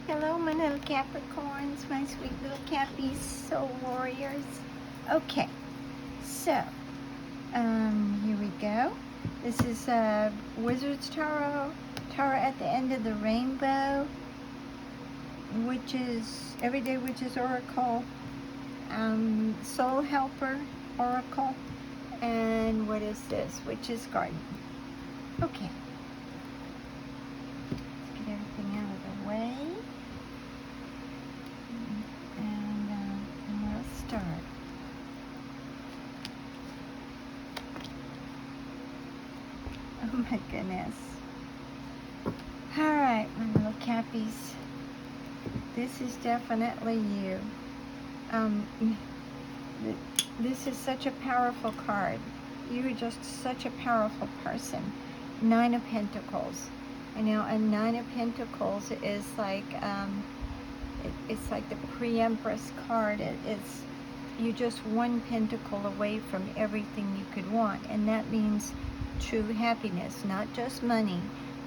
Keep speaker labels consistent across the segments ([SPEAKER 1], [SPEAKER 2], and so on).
[SPEAKER 1] Hello, my little Capricorns, my sweet little Cappies, soul warriors. Okay, so, here we go. This is Wizard's Tarot, Tarot at the End of the Rainbow, Witches, Everyday Witches Oracle, Soul Helper Oracle, and what is this? Witch's Garden. Okay, let's get everything out of the way. And we'll start. Oh my goodness. Alright, my little Cappies. This is definitely you. This is such a powerful card. You are just such a powerful person. Nine of Pentacles. You know, a Nine of Pentacles is like, it's like the pre-empress card. It's you're just one pentacle away from everything you could want, and that means true happiness, not just money,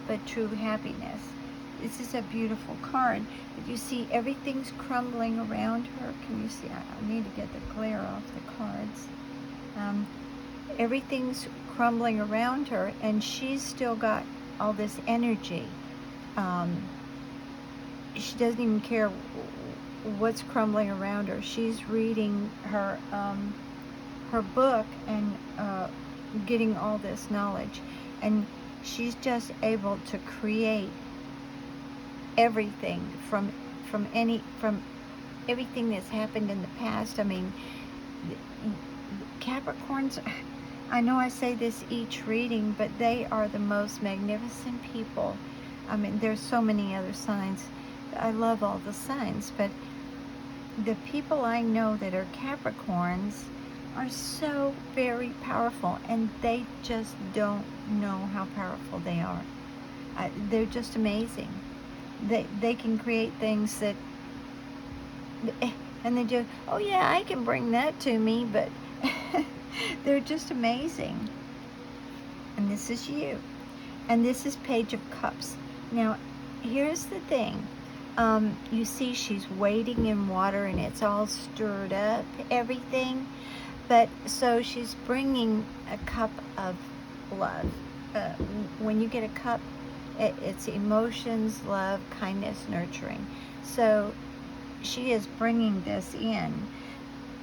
[SPEAKER 1] but true happiness. This is a beautiful card, but you see everything's crumbling around her. Can you see? I need to get the glare off the cards. Everything's crumbling around her, and she's still got all this energy. She doesn't even care what's crumbling around her. She's reading her her book and getting all this knowledge, and she's just able to create everything from everything that's happened in the past. I mean, Capricorns, I know I say this each reading, but they are the most magnificent people. I mean, there's so many other signs. I love all the signs, but the people I know that are Capricorns are so very powerful, and they just don't know how powerful they are. They're just amazing. They can create things that, and they just, oh yeah, I can bring that to me, but they're just amazing. And this is you. And this is Page of Cups. Now, here's the thing. You see she's wading in water, and it's all stirred up, everything. But so she's bringing a cup of love. When you get a cup, it's emotions, love, kindness, nurturing. So she is bringing this in.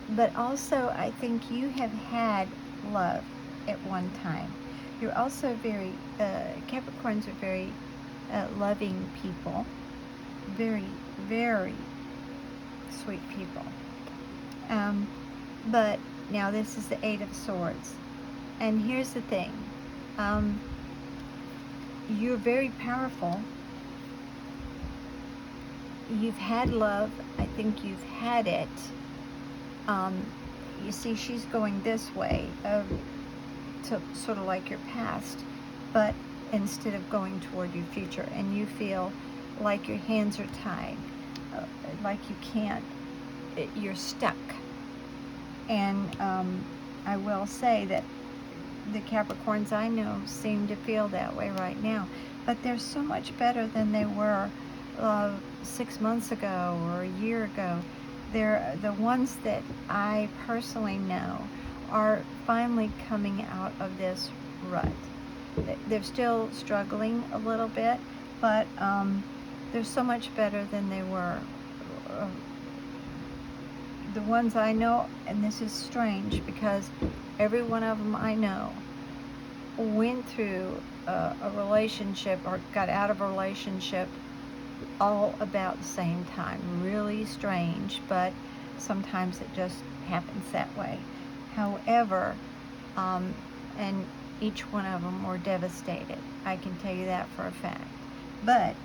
[SPEAKER 1] But also, I think you have had love at one time. You're also very, Capricorns are very loving people. Very, very sweet people. But now this is the Eight of Swords. And here's the thing. You're very powerful. You've had love. I think you've had it. You see, she's going this way, to sort of like your past, but instead of going toward your future. And you feel like your hands are tied, like you can't, you're stuck. And I will say that the Capricorns I know seem to feel that way right now, but they're so much better than they were 6 months ago or a year ago. They're the ones that I personally know are finally coming out of this rut. They're still struggling a little bit, but they're so much better than they were. The ones I know, and this is strange because every one of them I know went through a relationship or got out of a relationship all about the same time. Really strange, but sometimes it just happens that way. However, and each one of them were devastated. I can tell you that for a fact. But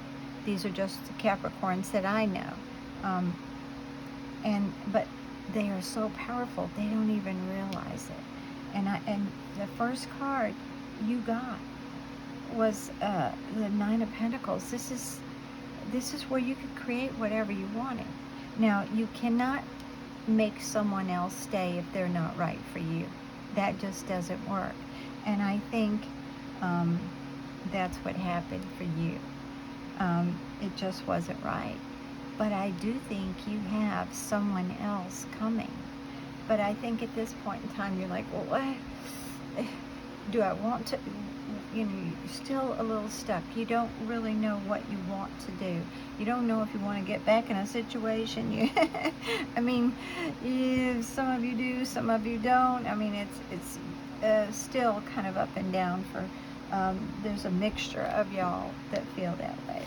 [SPEAKER 1] these are just the Capricorns that I know. But they are so powerful, they don't even realize it. And the first card you got was the Nine of Pentacles. This is where you could create whatever you wanted. Now, you cannot make someone else stay if they're not right for you. That just doesn't work. And I think that's what happened for you. It just wasn't right. But I do think you have someone else coming. But I think at this point in time, you're like, well, what? Do I want to? You know, you're still a little stuck. You don't really know what you want to do. You don't know if you want to get back in a situation. I mean, some of you do, some of you don't. I mean, it's still kind of up and down for, there's a mixture of y'all that feel that way.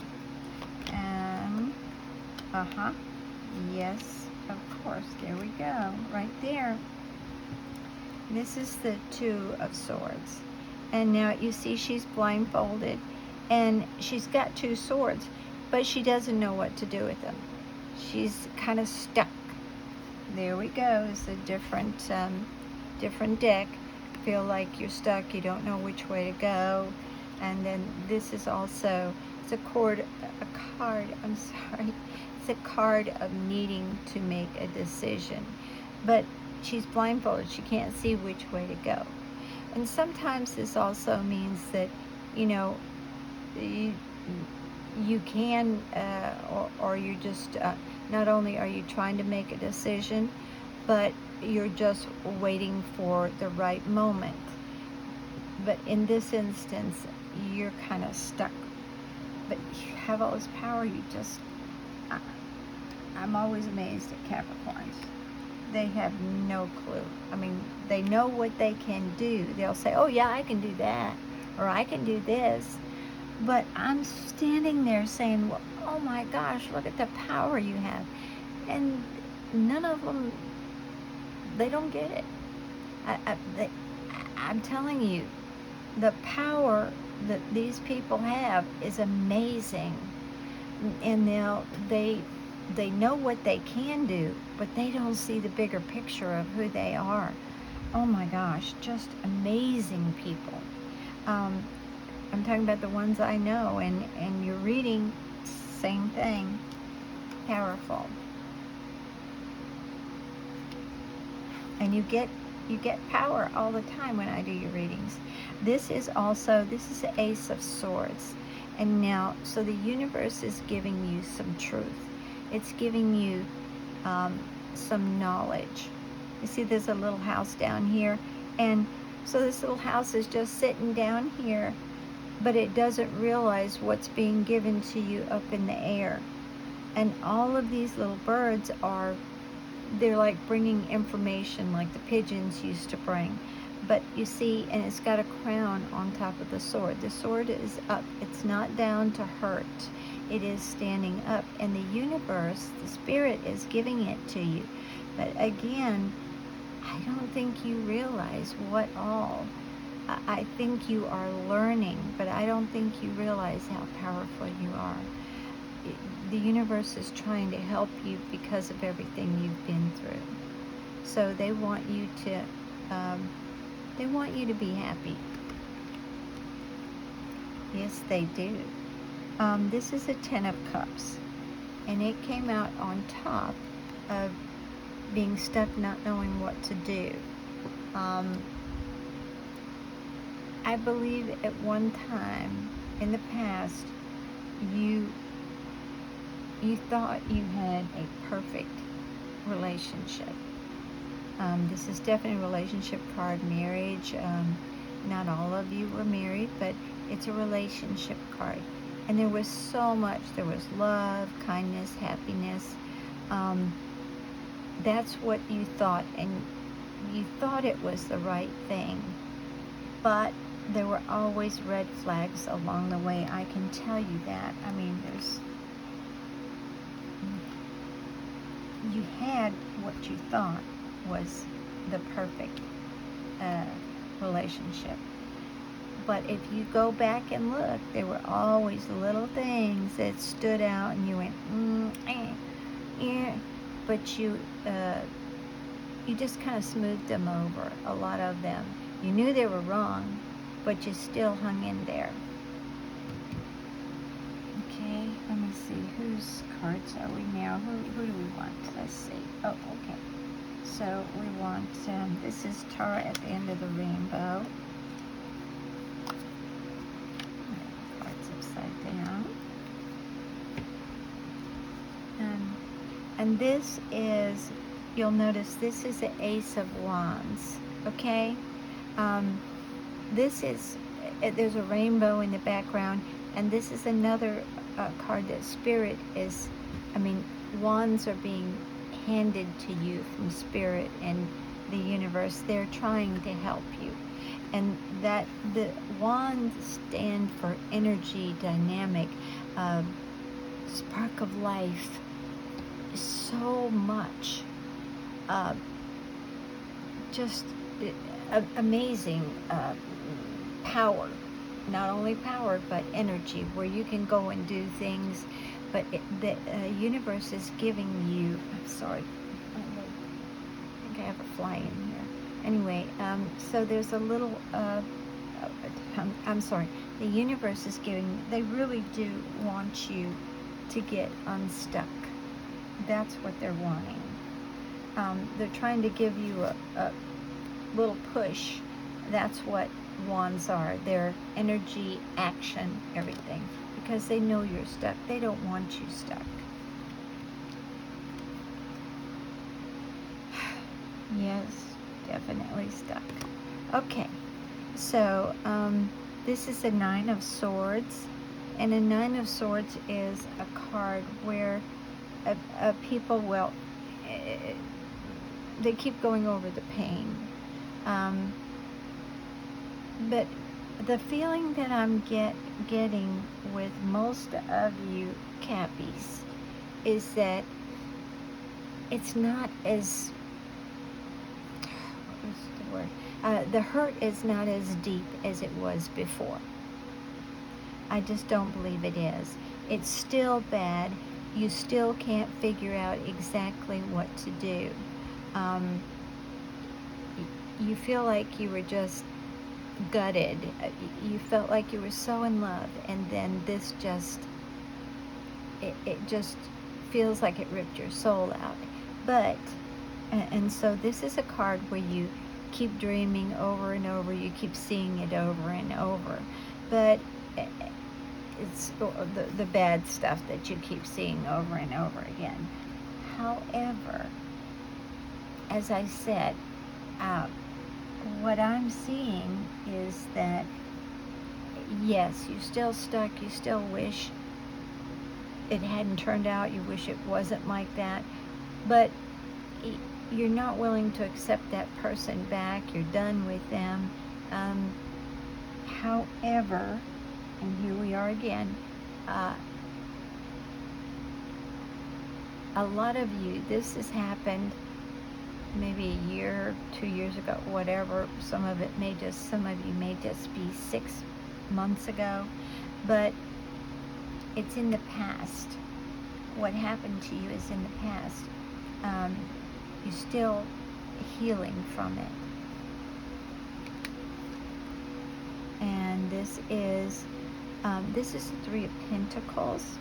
[SPEAKER 1] Yes, of course. There we go. Right there. This is the Two of Swords. And now you see she's blindfolded and she's got two swords, but she doesn't know what to do with them. She's kind of stuck. There we go. It's a different deck. Feel like you're stuck. You don't know which way to go. And then this is also, it's a card, I'm sorry. It's a card of needing to make a decision. But she's blindfolded. She can't see which way to go. And sometimes this also means that, you know, you can, or you just, not only are you trying to make a decision, but you're just waiting for the right moment. But in this instance, you're kind of stuck. But you have all this power, you just, I'm always amazed at Capricorns. They have no clue. I mean, they know what they can do. They'll say, oh yeah, I can do that, or I can do this. But I'm standing there saying, well, oh my gosh, look at the power you have. And none of them, they don't get it. I'm telling you, the power that these people have is amazing. And they know what they can do, but they don't see the bigger picture of who they are. Oh my gosh, just amazing people. I'm talking about the ones I know, and you're reading, same thing, powerful. And you get power all the time when I do your readings. This is the Ace of Swords. And now, so the universe is giving you some truth. It's giving you some knowledge. You see there's a little house down here, and so this little house is just sitting down here, but it doesn't realize what's being given to you up in the air. And all of these little birds they're like bringing information like the pigeons used to bring. But you see, and it's got a crown on top of the sword. The sword is up. It's not down to hurt. It is standing up. And the universe, the spirit, is giving it to you. But again, I don't think you realize what all. I think you are learning, but I don't think you realize how powerful you are. The universe is trying to help you because of everything you've been through. So they want you to be happy. Yes, they do. This is a Ten of Cups, and it came out on top of being stuck, not knowing what to do. I believe at one time in the past, you thought you had a perfect relationship. This is definitely a relationship card, marriage. Not all of you were married, but it's a relationship card. And there was so much. There was love, kindness, happiness. That's what you thought, and you thought it was the right thing. But there were always red flags along the way. I can tell you that. I mean, you had what you thought was the perfect relationship. But if you go back and look, there were always little things that stood out, and you went, but you just kind of smoothed them over, a lot of them. You knew they were wrong, but you still hung in there. Okay, let me see, whose cards are we now? Who do we want? Let's see. Oh, okay. So we want, this is Tara at the end of the rainbow. Cards upside down. And And this is, you'll notice this is the Ace of Wands, okay? This is, there's a rainbow in the background, and this is another card that Spirit is, I mean, wands are being handed to you from Spirit and the universe. They're trying to help you. And that the wands stand for energy, dynamic, spark of life, so much, just amazing power. Not only power, but energy, where you can go and do things. But the universe is giving you, I'm sorry, I think I have a fly in here. Anyway, so there's a little, I'm sorry, the universe is giving, they really do want you to get unstuck. That's what they're wanting. They're trying to give you a little push. That's what wands are. They're energy, action, everything. Because they know you're stuck. They don't want you stuck. Yes, definitely stuck. Okay, so this is a Nine of Swords. And a Nine of Swords is a card where people will, they keep going over the pain. But the feeling that I'm getting with most of you Cappies is that it's not as, what's the word? The hurt is not as deep as it was before. I just don't believe it is. It's still bad. You still can't figure out exactly what to do. You feel like you were just gutted. You felt like you were so in love, and then this just, it just feels like it ripped your soul out. But, and so this is a card where you keep dreaming over and over, you keep seeing it over and over. But it's the bad stuff that you keep seeing over and over again. However, as I said, what I'm seeing is that, yes, you're still stuck, you still wish it hadn't turned out, you wish it wasn't like that, but you're not willing to accept that person back, you're done with them. However, and here we are again, a lot of you, this has happened maybe a year, 2 years ago, whatever. Some of you may just be 6 months ago, but it's in the past. What happened to you is in the past. You're still healing from it. And this is the Three of Pentacles.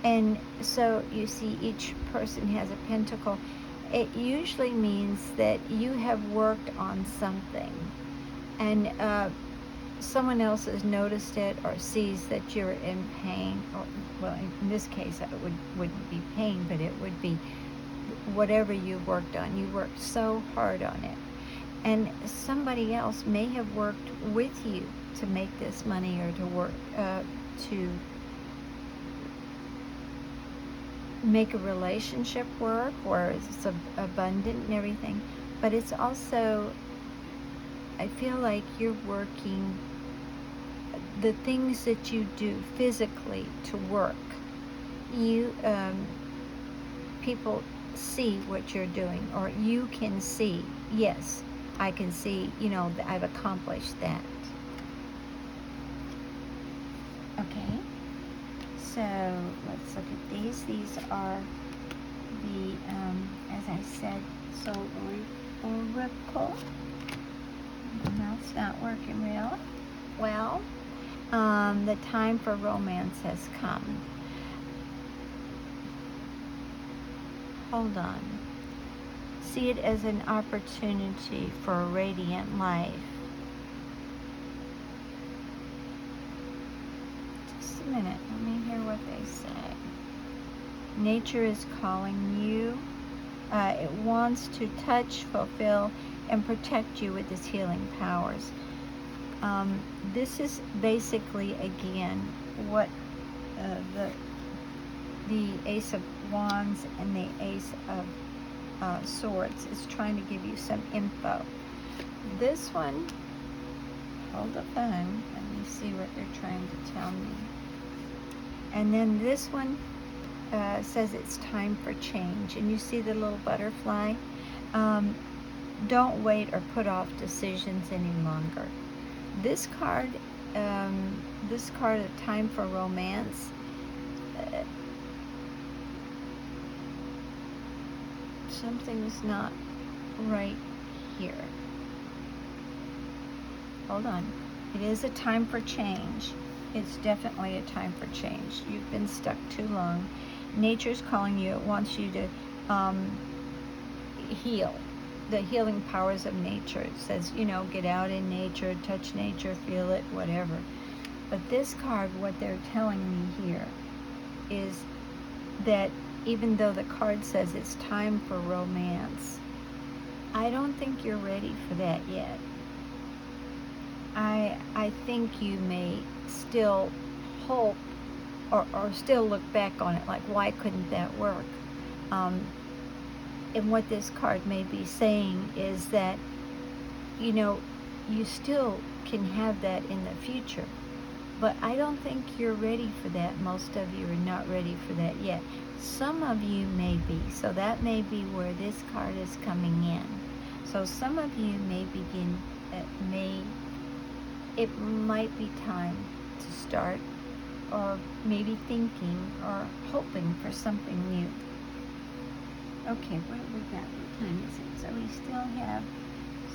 [SPEAKER 1] And so you see each person has a pentacle. It usually means that you have worked on something, and someone else has noticed it or sees that you're in pain. Or, well, in this case, it wouldn't be pain, but it would be whatever you worked on. You worked so hard on it. And somebody else may have worked with you to make this money, or to work to make a relationship work, where it's abundant and everything. But it's also, I feel like you're working the things that you do physically to work. You people see what you're doing, or you can see, yes, I can see, I've accomplished that. Okay, so let's look at these. These are the, as I said, Soul Oracle. My mouth's not working real well. The time for romance has come. Hold on. See it as an opportunity for a radiant life. Just a minute. Let me hear what they say. Nature is calling you. It wants to touch, fulfill, and protect you with its healing powers. This is basically, again, what the Ace of Wands and the Ace of Swords is trying to give you some info. This one, hold the phone, let me see what they're trying to tell me. And then this one says it's time for change. And you see the little butterfly? Don't wait or put off decisions any longer. This card, of time for romance, something's not right here. Hold on. It is a time for change. It's definitely a time for change. You've been stuck too long. Nature's calling you. It wants you to heal. The healing powers of nature. It says, get out in nature, touch nature, feel it, whatever. But this card, what they're telling me here is that even though the card says it's time for romance, I don't think you're ready for that yet. I think you may still hope or still look back on it like, why couldn't that work? And what this card may be saying is that, you still can have that in the future. But I don't think you're ready for that. Most of you are not ready for that yet. Some of you may be. So that may be where this card is coming in. So some of you may begin, it might be time to start, or maybe thinking or hoping for something new. Okay, what have we got? What time is it? So we still have,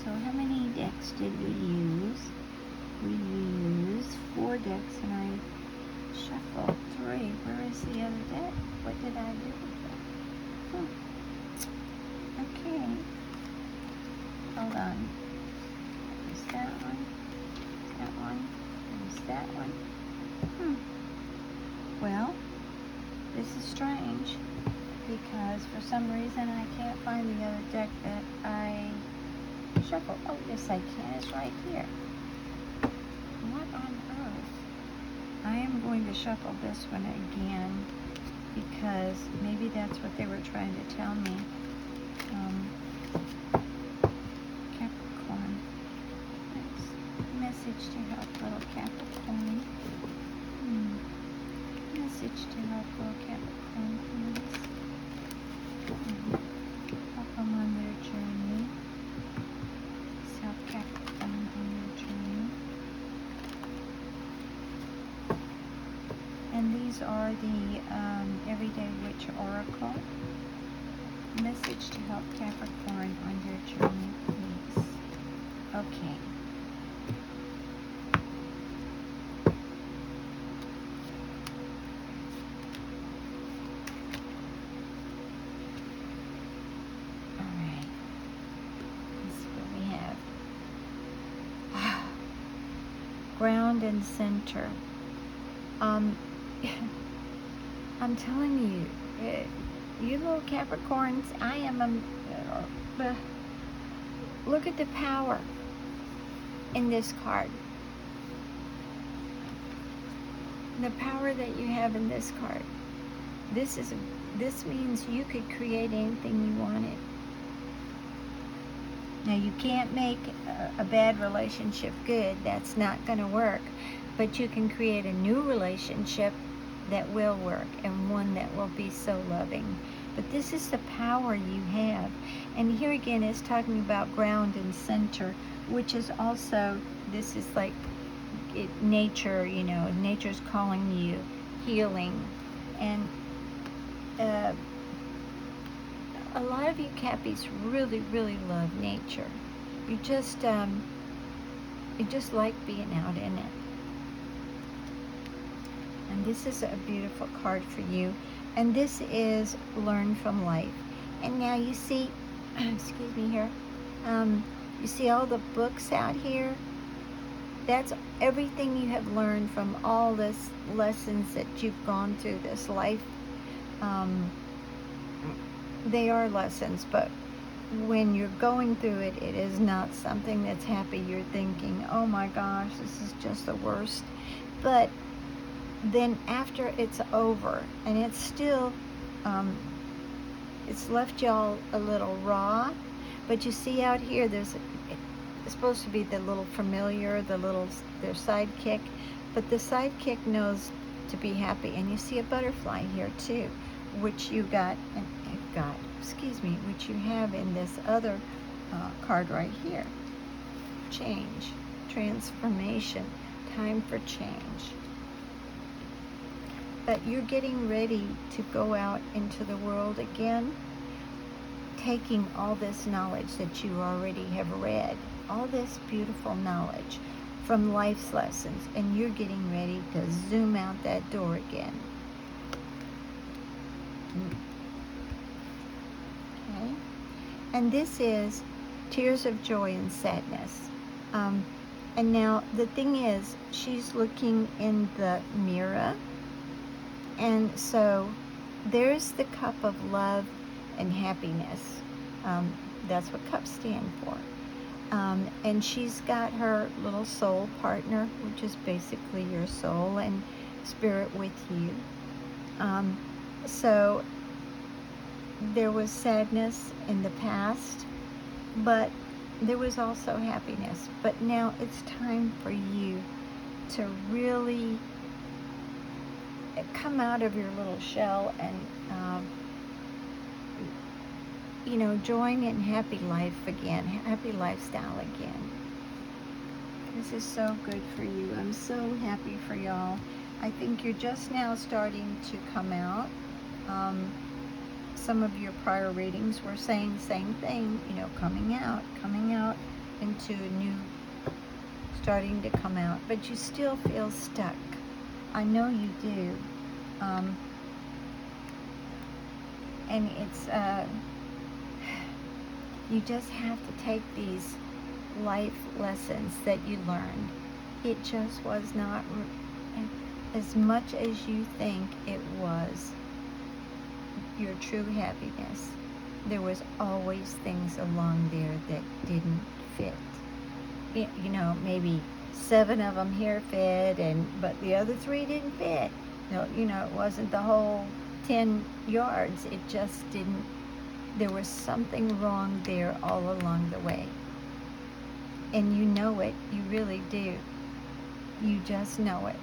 [SPEAKER 1] so how many decks did we use? We used 4 decks and I shuffled 3. Where is the other deck? What did I do with that? Okay. Hold on. There's that one. That one. There's that one. Well, this is strange because for some reason I can't find the other deck that I shuffled. Oh, yes I can. It's right here. What on earth? I am going to shuffle this one again because maybe that's what they were trying to tell me. Capricorn. Thanks. Message to help little Capricorn. Message to help little Capricorn, please. Help them on their journey. Help Capricorn on their journey. And these are the Everyday Witch Oracle. Message to help Capricorn on their journey, please. Okay. Alright. This is what we have. Ground and center. I'm telling you, you little Capricorns, I am look at the power in this card. The power that you have in this card. This means you could create anything you wanted. Now you can't make a bad relationship good. That's not going to work. But you can create a new relationship that will work, and one that will be so loving. But this is the power you have. And here again it's talking about ground and center, which is also, this is like nature, nature's calling you, healing. And a lot of you Cappies really, really love nature. You just like being out in it. And this is a beautiful card for you. And this is Learn from Life. And now you see, excuse me here, you see all the books out here? That's everything you have learned from all this lessons that you've gone through this life. they are lessons, but when you're going through it, it is not something that's happy. You're thinking, oh my gosh, this is just the worst. But then after it's over, and it's still, it's left y'all a little raw, but you see out here, it's supposed to be the little familiar, their sidekick, but the sidekick knows to be happy. And you see a butterfly here too, which you got, which you have in this other card right here. Change, transformation, time for change. But you're getting ready to go out into the world again, taking all this knowledge that you already have read, all this beautiful knowledge from life's lessons, and you're getting ready to zoom out that door again. Okay? And this is tears of joy and sadness. And now the thing is, she's looking in the mirror, and so there's the cup of love and happiness. That's what cups stand for. And she's got her little soul partner, which is basically your soul and spirit with you. So there was sadness in the past, but there was also happiness. But now it's time for you to really come out of your little shell and join in happy life again, happy lifestyle again. This is so good for you. I'm so happy for y'all. I think you're just now starting to come out. Some of your prior readings were saying the same thing, coming out into a new, starting to come out, but you still feel stuck. I know you do. And it's, you just have to take these life lessons that you learned. It just was not as much as you think it was your true happiness. There was always things along there that didn't fit. Maybe 7 of them here fit, but the other 3 didn't fit. It wasn't the whole 10 yards. It just didn't. There was something wrong there all along the way. And you know it. You really do. You just know it.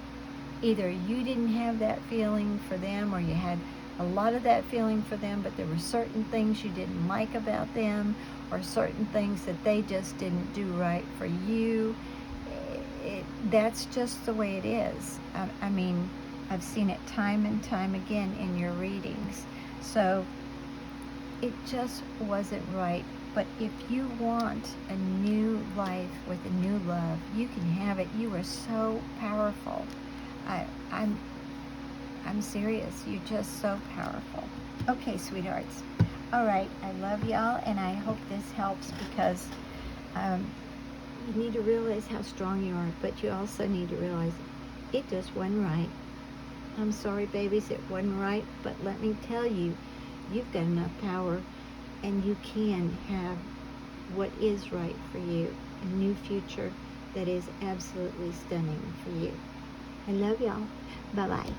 [SPEAKER 1] Either you didn't have that feeling for them, or you had a lot of that feeling for them, but there were certain things you didn't like about them, or certain things that they just didn't do right for you. That's just the way it is. I mean, I've seen it time and time again in your readings. So it just wasn't right. But if you want a new life with a new love, you can have it. You are so powerful. I'm serious. You're just so powerful. Okay, sweethearts. All right, I love y'all, and I hope this helps, because you need to realize how strong you are, but you also need to realize it just wasn't right. I'm sorry, babies, it wasn't right, but let me tell you, you've got enough power, and you can have what is right for you, a new future that is absolutely stunning for you. I love y'all. Bye-bye.